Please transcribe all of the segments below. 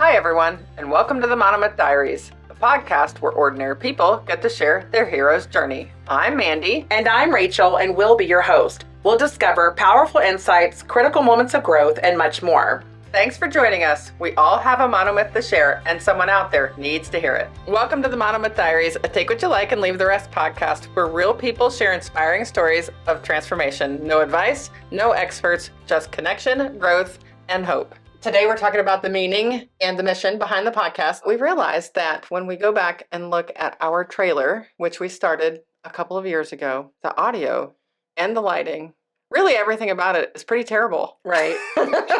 Hi, everyone, and welcome to the Monomyth Diaries, the podcast where ordinary people get to share their hero's journey. I'm Mandi. And I'm Rachel, and we'll be your host. We'll discover powerful insights, critical moments of growth, and much more. Thanks for joining us. We all have a monomyth to share, and someone out there needs to hear it. Welcome to the Monomyth Diaries, a take what you like and leave the rest podcast, where real people share inspiring stories of transformation. No advice, no experts, just connection, growth, and hope. Today we're talking about the meaning and the mission behind the podcast. We realized that when we go back and look at our trailer, which we started a couple of years ago, the audio and the lighting, really everything about it is pretty terrible. Right.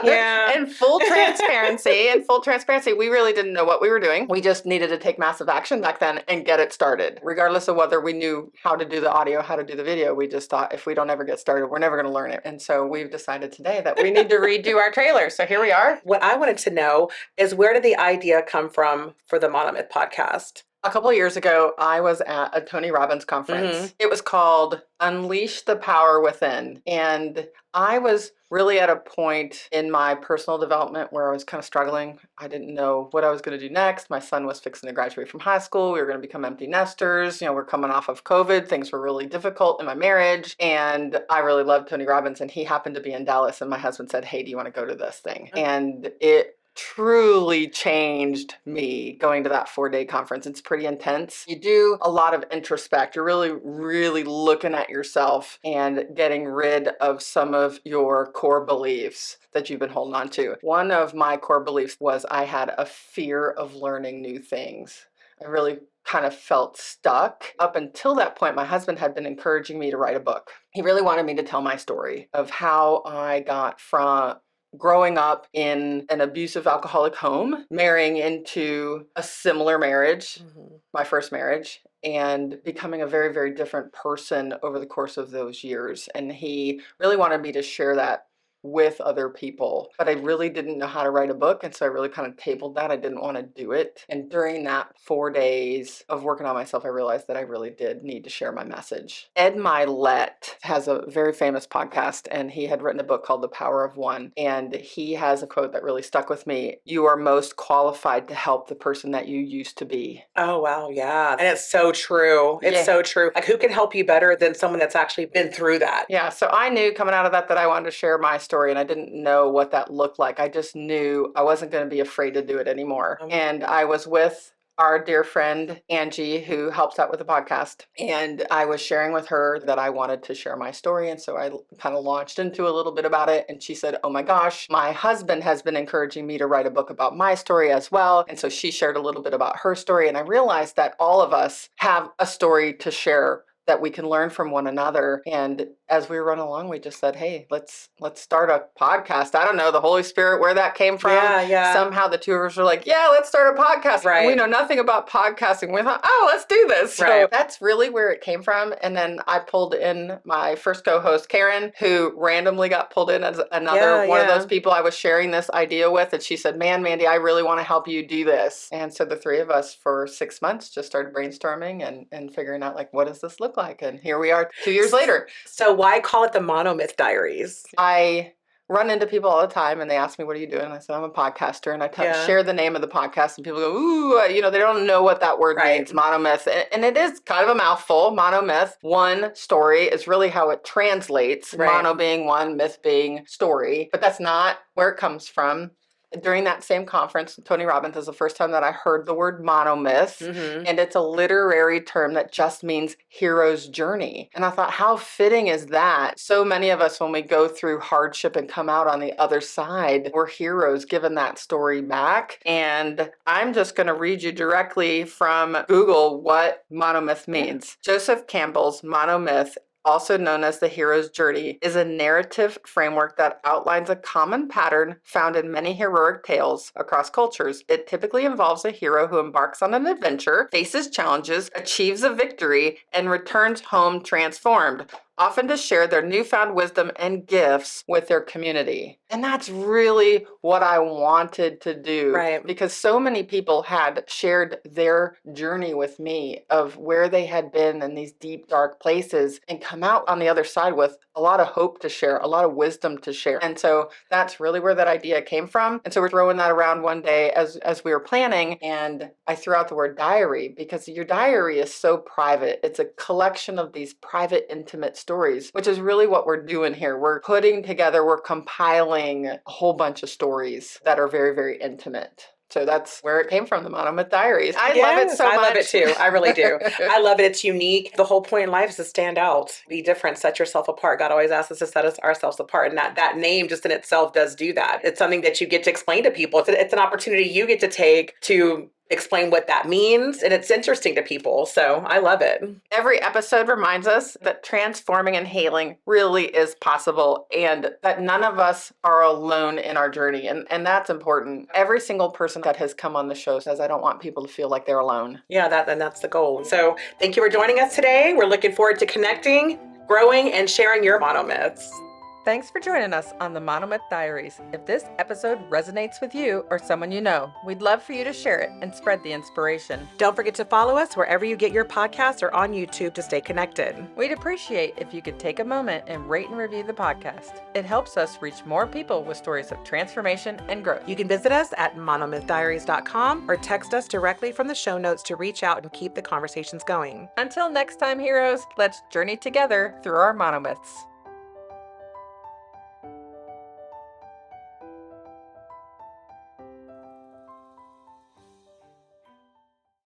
Yeah. And full transparency, we really didn't know what we were doing. We just needed to take massive action back then and get it started. Regardless of whether we knew how to do the audio, how to do the video, we just thought if we don't ever get started, we're never going to learn it. And so we've decided today that we need to redo our trailer. So here we are. What I wanted to know is, where did the idea come from for the Monomyth podcast? A couple of years ago, I was at a Tony Robbins conference. Mm-hmm. It was called Unleash the Power Within. And I was really at a point in my personal development where I was kind of struggling. I didn't know what I was going to do next. My son was fixing to graduate from high school. We were going to become empty nesters. We're coming off of COVID. Things were really difficult in my marriage. And I really loved Tony Robbins. And he happened to be in Dallas. And my husband said, "Hey, do you want to go to this thing?" And it truly changed me going to that 4-day conference. It's pretty intense. You do a lot of introspect. You're really looking at yourself and getting rid of some of your core beliefs that you've been holding on to. One of my core beliefs was I had a fear of learning new things. I really kind of felt stuck. Up until that point, my husband had been encouraging me to write a book. He really wanted me to tell my story of how I got from growing up in an abusive alcoholic home, marrying into a similar marriage, my first marriage, and becoming a very different person over the course of those years. And he really wanted me to share that with other people, but I really didn't know how to write a book, and so I really kind of tabled that. I didn't want to do it. And during that 4 days of working on myself, I realized that I really did need to share my message. Ed Milet has a very famous podcast, and he had written a book called The Power of One, and he has a quote that really stuck with me: "You are most qualified to help the person that you used to be." Oh, wow. Yeah. And it's so true. It's so true. Like, who can help you better than someone that's actually been through that? Yeah. So I knew coming out of that I wanted to share my story, and I didn't know what that looked like. I just knew I wasn't going to be afraid to do it anymore. And I was with our dear friend Angie, who helps out with the podcast, and I was sharing with her that I wanted to share my story. And so I kind of launched into a little bit about it, and she said, "Oh my gosh, my husband has been encouraging me to write a book about my story as well." And so she shared a little bit about her story, and I realized that all of us have a story to share that we can learn from one another. And as we run along, we just said, "Hey, let's start a podcast." I don't know, the Holy Spirit, where that came from. Yeah. Somehow the two of us were like, "Yeah, let's start a podcast." Right. And we know nothing about podcasting. We thought, "Oh, let's do this." So that's really where it came from. And then I pulled in my first co-host, Karen, who randomly got pulled in as another one of those people I was sharing this idea with. And she said, "Man, Mandi, I really want to help you do this." And so the three of us for 6 months just started brainstorming and figuring out, like, what does this look like? And here we are 2 years later. So why call it the Monomyth Diaries? I run into people all the time, and they ask me, "What are you doing?" And I said, "I'm a podcaster." And I share the name of the podcast, and people go, "Ooh," they don't know what that word means, monomyth. And it is kind of a mouthful. Monomyth, one story, is really how it translates. Mono being one, myth being story. But that's not where it comes from. During that same conference, Tony Robbins is the first time that I heard the word monomyth, and it's a literary term that just means hero's journey. And I thought, how fitting is that? So many of us, when we go through hardship and come out on the other side, we're heroes given that story back. And I'm just going to read you directly from Google what monomyth means. Joseph Campbell's monomyth, also known as the hero's journey, is a narrative framework that outlines a common pattern found in many heroic tales across cultures. It typically involves a hero who embarks on an adventure, faces challenges, achieves a victory, and returns home transformed, often to share their newfound wisdom and gifts with their community. And that's really what I wanted to do. Right. Because so many people had shared their journey with me of where they had been in these deep, dark places and come out on the other side with a lot of hope to share, a lot of wisdom to share. And so that's really where that idea came from. And so we're throwing that around one day as we were planning, and I threw out the word diary because your diary is so private. It's a collection of these private, intimate stories, which is really what we're doing here. We're putting together, we're compiling a whole bunch of stories that are very, very intimate. So that's where it came from, the Monomyth Diaries. I love it so much. I love it too. I really do. I love it. It's unique. The whole point in life is to stand out, be different, set yourself apart. God always asks us to set ourselves apart. And that name just in itself does do that. It's something that you get to explain to people. It's an opportunity you get to take to explain what that means, and it's interesting to people. So I love it. Every episode reminds us that transforming and healing really is possible, and that none of us are alone in our journey. And that's important. Every single person that has come on the show says, I don't want people to feel like they're alone. Yeah, that's the goal. So thank you for joining us today. We're looking forward to connecting, growing, and sharing your monomyths. Thanks for joining us on the Monomyth Diaries. If this episode resonates with you or someone you know, we'd love for you to share it and spread the inspiration. Don't forget to follow us wherever you get your podcasts or on YouTube to stay connected. We'd appreciate if you could take a moment and rate and review the podcast. It helps us reach more people with stories of transformation and growth. You can visit us at monomythdiaries.com or text us directly from the show notes to reach out and keep the conversations going. Until next time, heroes, let's journey together through our monomyths.